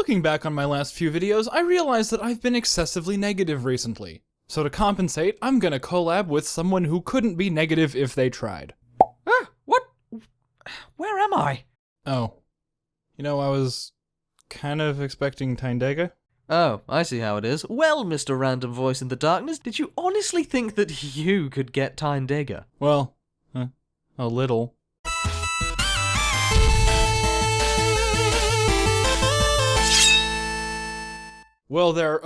looking back on my last few videos, I realized that I've been excessively negative recently. So to compensate, I'm gonna collab with someone who couldn't be negative if they tried. What? Where am I? Oh. You know, I was kind of expecting Tyndega. Oh, I see how it is. Well, Mr. Random Voice in the Darkness, did you honestly think that you could get Tyndega? Well, a little. Well, there,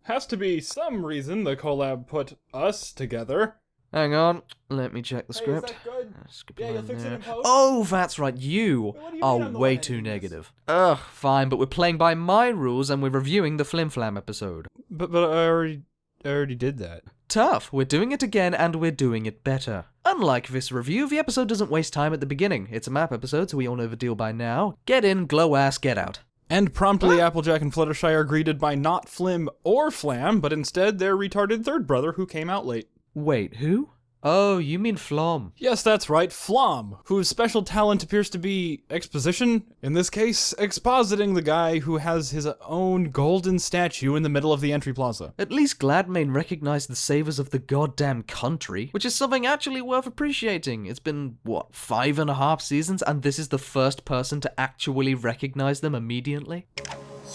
has to be some reason the collab put us together. Hang on, let me check the script. Is that good? Yeah, you'll fix it in post? Oh, that's right, you What do you are mean I'm the way one too editing this? negative. Ugh, fine, but we're playing by my rules and we're reviewing the Flim Flam episode. But I already did that. Tough, we're doing it again and we're doing it better. Unlike this review, the episode doesn't waste time at the beginning. It's a map episode, so we all know the deal by now. Get in, glow ass, get out. And promptly Applejack and Fluttershy are greeted by not Flim or Flam, but instead their retarded third brother who came out late. Wait, who? Oh, you mean Flom. Yes, that's right, Flom, whose special talent appears to be exposition. In this case, expositing the guy who has his own golden statue in the middle of the entry plaza. At least Gladmane recognized the savers of the goddamn country, which is something actually worth appreciating. It's been, 5.5 seasons, and this is the first person to actually recognize them immediately?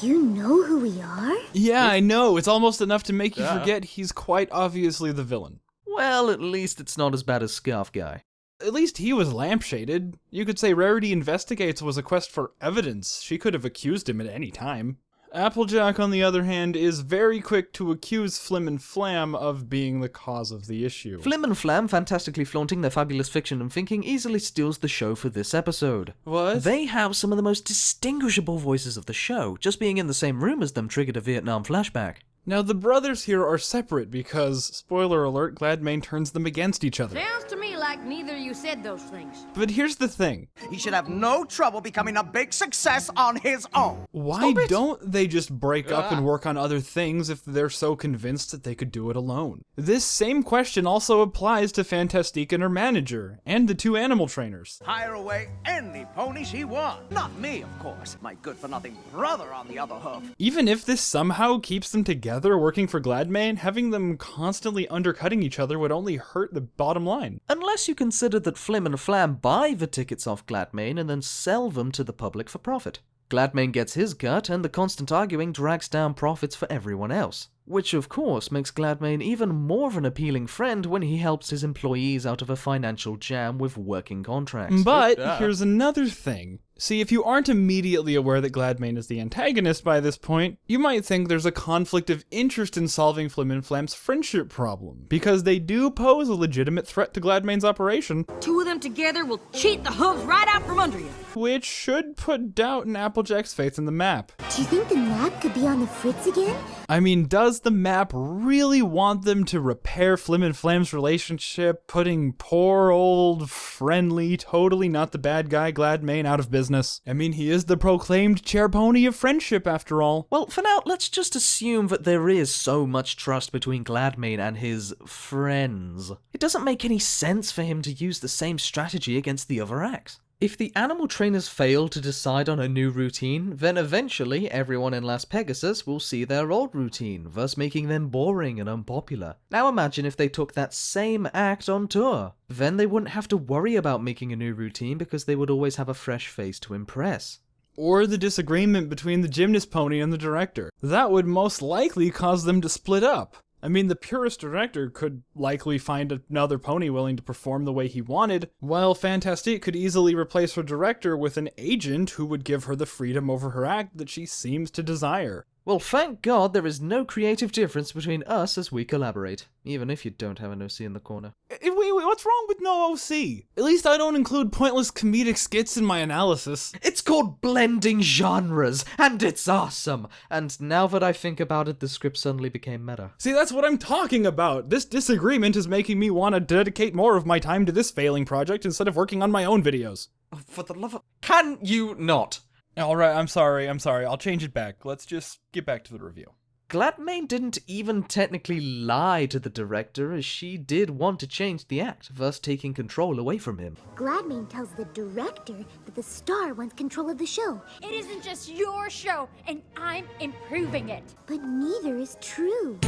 You know who we are? Yeah, I know, it's almost enough to make you forget he's quite obviously the villain. Well, at least it's not as bad as Scarf Guy. At least he was lampshaded. You could say Rarity Investigates was a quest for evidence. She could have accused him at any time. Applejack, on the other hand, is very quick to accuse Flim and Flam of being the cause of the issue. Flim and Flam, fantastically flaunting their fabulous fiction and thinking, easily steals the show for this episode. What? They have some of the most distinguishable voices of the show. Just being in the same room as them triggered a Vietnam flashback. Now, the brothers here are separate because, spoiler alert, Gladmane turns them against each other. Sounds to me like neither of you said those things. But here's the thing. He should have no trouble becoming a big success on his own. Why don't they just break up and work on other things if they're so convinced that they could do it alone? This same question also applies to Fantastique and her manager, and the two animal trainers. Hire away any pony she wants. Not me, of course. My good-for-nothing brother on the other hoof. Even if this somehow keeps them together working for Gladmane, having them constantly undercutting each other would only hurt the bottom line. Unless you consider that Flim and Flam buy the tickets off Gladmane and then sell them to the public for profit. Gladmane gets his cut, and the constant arguing drags down profits for everyone else. Which, of course, makes Gladmane even more of an appealing friend when he helps his employees out of a financial jam with working contracts. But here's another thing. See, if you aren't immediately aware that Gladmane is the antagonist by this point, you might think there's a conflict of interest in solving Flim and Flam's friendship problem, because they do pose a legitimate threat to Gladmane's operation. Two of them together will cheat the hooves right out from under you. Which should put doubt in Applejack's faith in the map. Do you think the map could be on the fritz again? I mean, does the map really want them to repair Flim and Flam's relationship, putting poor old, friendly, totally not the bad guy Gladmane out of business? I mean, he is the proclaimed chair pony of friendship after all. Well, for now, let's just assume that there is so much trust between Gladmane and his friends. It doesn't make any sense for him to use the same strategy against the other acts. If the animal trainers fail to decide on a new routine, then eventually everyone in Las Pegasus will see their old routine, thus making them boring and unpopular. Now imagine if they took that same act on tour. Then they wouldn't have to worry about making a new routine because they would always have a fresh face to impress. Or the disagreement between the gymnast pony and the director. That would most likely cause them to split up. I mean, the purist director could likely find another pony willing to perform the way he wanted, while Fantastique could easily replace her director with an agent who would give her the freedom over her act that she seems to desire. Well, thank God there is no creative difference between us as we collaborate, even if you don't have an OC in the corner. Wait, what's wrong with no OC? At least I don't include pointless comedic skits in my analysis. It's called blending genres, and it's awesome! And now that I think about it, the script suddenly became meta. See, that's what I'm talking about. This disagreement is making me want to dedicate more of my time to this failing project instead of working on my own videos. Oh, for the love of... Can you not? Alright, I'm sorry. I'll change it back. Let's just get back to the review. Gladmane didn't even technically lie to the director, as she did want to change the act, thus taking control away from him. Gladmane tells the director that the star wants control of the show, It isn't just your show, and I'm improving it. but neither is true.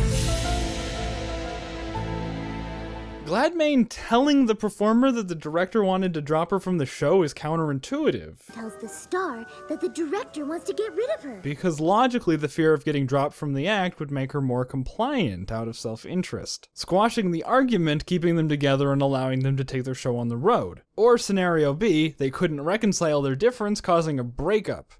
Gladmane telling the performer that the director wanted to drop her from the show is counterintuitive. Tells the star that the director wants to get rid of her. Because logically, the fear of getting dropped from the act would make her more compliant out of self-interest, squashing the argument, keeping them together and allowing them to take their show on the road. Or scenario B, they couldn't reconcile their difference, causing a breakup.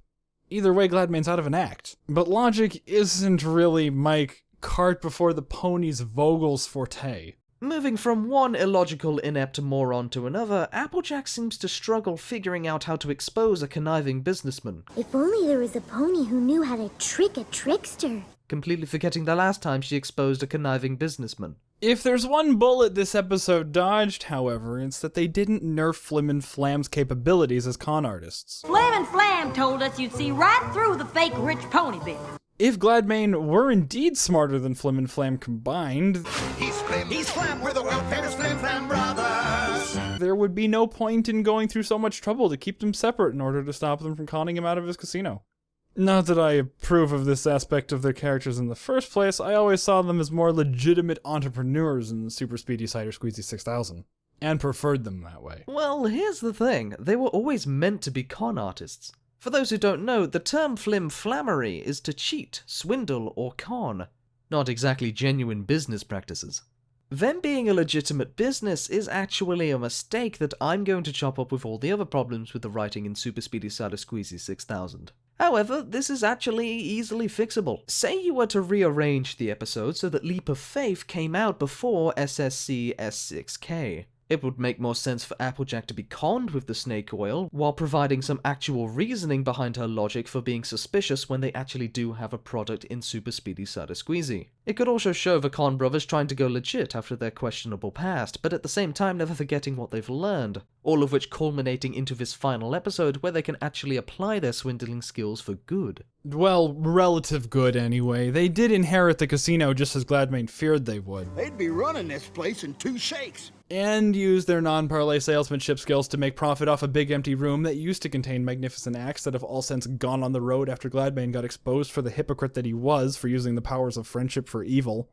Either way, Gladmane's out of an act. But logic isn't really Mike cart before the pony's Vogel's forte. Moving from one illogical, inept moron to another, Applejack seems to struggle figuring out how to expose a conniving businessman, If only there was a pony who knew how to trick a trickster. completely forgetting the last time she exposed a conniving businessman. If there's one bullet this episode dodged, however, it's that they didn't nerf Flim & Flam's capabilities as con artists. Flam and Flam told us you'd see right through the fake rich pony bit. If Gladmane were indeed smarter than Flim & Flam combined, He's Flam, we're the world-famous Flim Flam Brothers. there would be no point in going through so much trouble to keep them separate in order to stop them from conning him out of his casino. Not that I approve of this aspect of their characters in the first place, I always saw them as more legitimate entrepreneurs in the Super Speedy Cider Squeezy 6000, and preferred them that way. Well, here's the thing. They were always meant to be con artists. For those who don't know, the term flim-flammery is to cheat, swindle, or con. Not exactly genuine business practices. Them being a legitimate business is actually a mistake that I'm going to chop up with all the other problems with the writing in Super Speedy Cider Squeezy 6000. However, this is actually easily fixable. Say you were to rearrange the episode so that Leap of Faith came out before SSC S6K. It would make more sense for Applejack to be conned with the snake oil, while providing some actual reasoning behind her logic for being suspicious when they actually do have a product in Super Speedy Cider Squeezy. It could also show the Con brothers trying to go legit after their questionable past, but at the same time never forgetting what they've learned, all of which culminating into this final episode where they can actually apply their swindling skills for good. Well, relative good anyway. They did inherit the casino just as Gladmane feared they would, They'd be running this place in 2 shakes. and use their non-parlay salesmanship skills to make profit off a big empty room that used to contain magnificent acts that have all since gone on the road after Gladmane got exposed for the hypocrite that he was for using the powers of friendship for evil.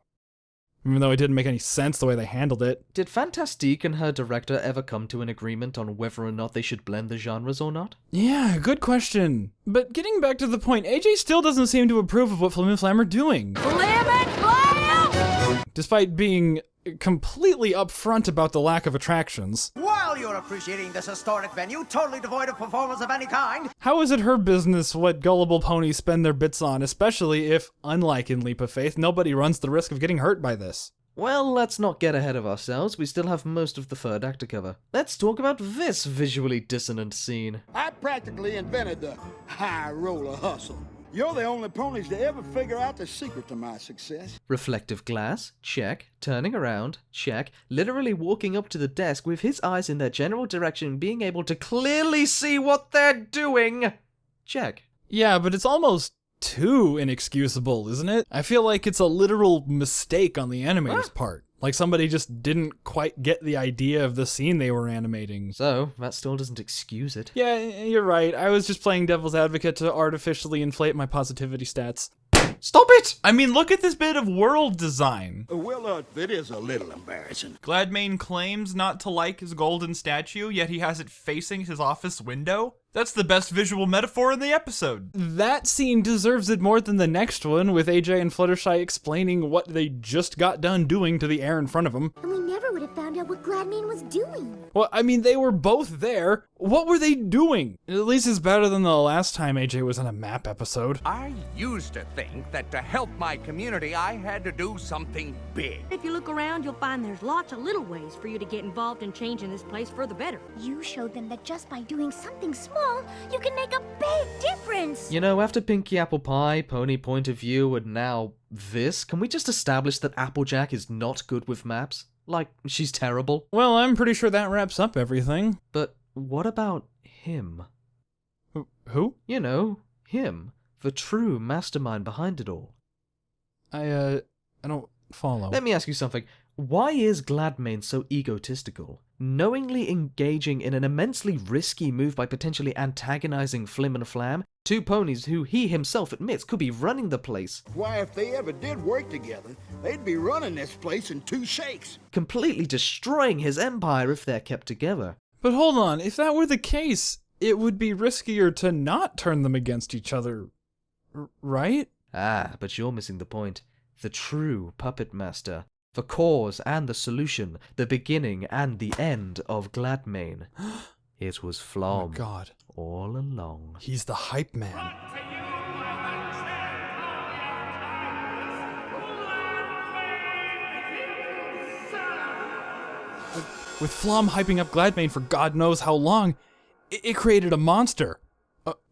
Even though it didn't make any sense the way they handled it. Did Fantastique and her director ever come to an agreement on whether or not they should blend the genres or not? Yeah, good question. But getting back to the point, AJ still doesn't seem to approve of what Flim & Flam are doing. Flam and Flam! Despite being completely upfront about the lack of attractions. While you're appreciating this historic venue, totally devoid of performance of any kind, How is it her business what gullible ponies spend their bits on, especially if, unlike in Leap of Faith, nobody runs the risk of getting hurt by this? Well, let's not get ahead of ourselves, we still have most of the third act to cover. Let's talk about this visually dissonant scene. I practically invented the high roller hustle. You're the only ponies to ever figure out the secret to my success. Reflective glass, check. Turning around, check. Literally walking up to the desk with his eyes in their general direction, being able to clearly see what they're doing, check. Yeah, but it's almost too inexcusable, isn't it? I feel like it's a literal mistake on the animator's part. Like somebody just didn't quite get the idea of the scene they were animating. So, that still doesn't excuse it. Yeah, you're right. I was just playing devil's advocate to artificially inflate my positivity stats. Stop it! I mean, look at this bit of world design. Well, it is a little embarrassing. Gladmane claims not to like his golden statue, yet he has it facing his office window. That's the best visual metaphor in the episode. That scene deserves it more than the next one, with AJ and Fluttershy explaining what they just got done doing to the air in front of them. And we never would have found out what Gladmane was doing. Well, I mean, they were both there. What were they doing? At least it's better than the last time AJ was in a map episode. I used to think that to help my community, I had to do something big. If you look around, you'll find there's lots of little ways for you to get involved in changing this place for the better. You showed them that just by doing something small, you can make a big difference. You know, after Pinky Apple Pie, Pony Point of View, and now this, can we just establish that Applejack is not good with maps? Like, she's terrible? Well, I'm pretty sure that wraps up everything. But what about him? Who? You know, him. The true mastermind behind it all. I don't follow. Let me ask you something. Why is Gladmane so egotistical? Knowingly engaging in an immensely risky move by potentially antagonizing Flim and Flam, two ponies who he himself admits could be running the place. Why, if they ever did work together, they'd be running this place in 2 shakes. Completely destroying his empire if they're kept together. But hold on, if that were the case, it would be riskier to not turn them against each other, right? Ah, but you're missing the point. The true puppet master. The cause and the solution. The beginning and the end of Gladmane. It was Flom. Oh my god. All along. He's the hype man. With Flom hyping up Gladmane for God knows how long, it created a monster.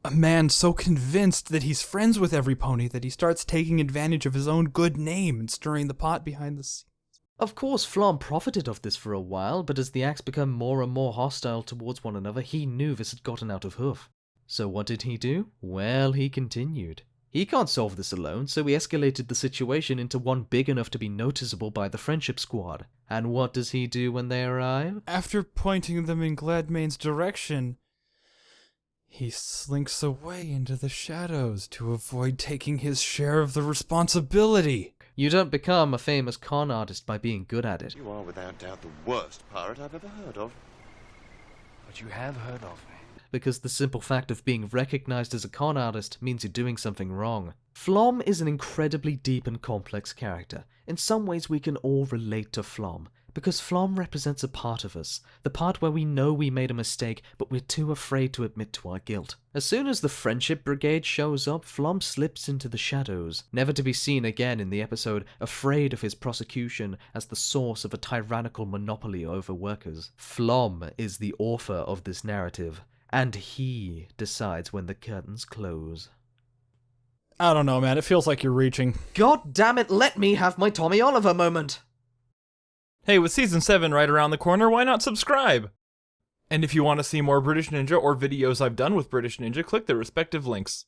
A man so convinced that he's friends with every pony that he starts taking advantage of his own good name and stirring the pot behind the scenes. Of course, Flom profited of this for a while, but as the acts become more and more hostile towards one another, he knew this had gotten out of hoof. So what did he do? Well, he continued. He can't solve this alone, so he escalated the situation into one big enough to be noticeable by the Friendship Squad. And what does he do when they arrive? After pointing them in Gladmane's direction, he slinks away into the shadows to avoid taking his share of the responsibility. You don't become a famous con artist by being good at it. You are without doubt the worst pirate I've ever heard of. But you have heard of me. Because the simple fact of being recognized as a con artist means you're doing something wrong. Flom is an incredibly deep and complex character. In some ways we can all relate to Flom, because Flom represents a part of us, the part where we know we made a mistake, but we're too afraid to admit to our guilt. As soon as the Friendship Brigade shows up, Flom slips into the shadows, never to be seen again in the episode, afraid of his prosecution as the source of a tyrannical monopoly over workers. Flom is the author of this narrative, and he decides when the curtains close. I don't know, man. It feels like you're reaching. God damn it, let me have my Tommy Oliver moment! Hey, with Season 7 right around the corner, why not subscribe? And if you want to see more British Ninja or videos I've done with British Ninja, click the respective links.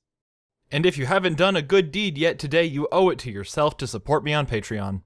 And if you haven't done a good deed yet today, you owe it to yourself to support me on Patreon.